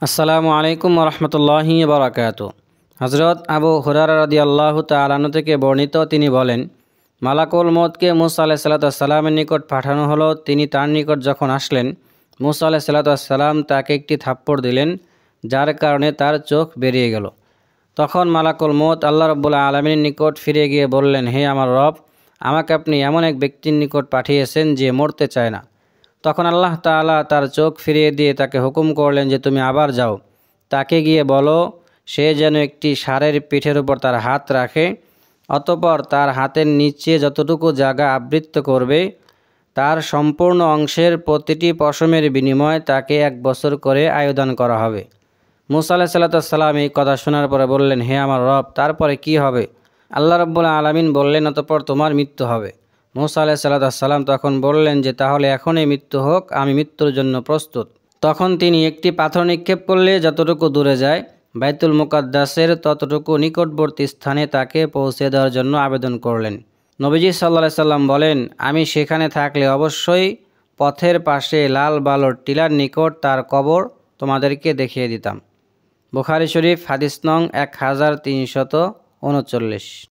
আসসালামু আলাইকুম রহমতুল্লাহি বারাকাতু। হজরত আবু হুরায়রা রাদিয়াল্লাহু তাআলা আনহু থেকে বর্ণিত, তিনি বলেন, মালাকুল মউতকে মুসা আলাইহিস সালামের নিকট পাঠানো হলো। তিনি তার নিকট যখন আসলেন, মুসা আলাইহিস সালাম তাকে একটি থাপ্পড় দিলেন, যার কারণে তার চোখ বেরিয়ে গেল। তখন মালাকুল মউত আল্লাহ রাব্বুল আলামিনের নিকট ফিরে গিয়ে বললেন, হে আমার রব, আমাকে আপনি এমন এক ব্যক্তির নিকট পাঠিয়েছেন যে মরতে চায় না। তখন আল্লাহ তাআলা তার চোখ ফিরিয়ে দিয়ে তাকে হুকুম করলেন যে তুমি আবার যাও, তাকে গিয়ে বলো সে যেন একটি ষাঁড়ের পিঠের উপর তার হাত রাখে, অতঃপর তার হাতের নিচে যতটুকু জায়গা আবৃত করবে তার সম্পূর্ণ অংশের প্রতিটি পশমের বিনিময়ে তাকে 1 বছর করে আয়ুদান করা হবে। মুসা আলাইহিস সালাম এই কথা শোনার পরে বললেন, হে আমার রব, তারপরে কি হবে? আল্লাহ রাব্বুল আলামিন বললেন, অতঃপর তোমার মৃত্যু হবে। মুসা আলাইহিস সালাম তখন বললেন যে তাহলে এখনই মৃত্যু হোক, আমি মৃত্যুর জন্য প্রস্তুত। তখন তিনি একটি পাথর নিক্ষেপ করলে যতটুকু দূরে যায় বাইতুল মুকাদ্দাসের ততটুকু নিকটবর্তী স্থানে তাকে পৌঁছে দেওয়ার জন্য আবেদন করলেন। নবীজি সাল্লাল্লাহু আলাইহি সাল্লাম বলেন, আমি সেখানে থাকলে অবশ্যই পথের পাশে লাল বালুর টিলার নিকট তার কবর তোমাদেরকে দেখিয়ে দিতাম। বুখারী শরীফ, হাদিস নং 1339।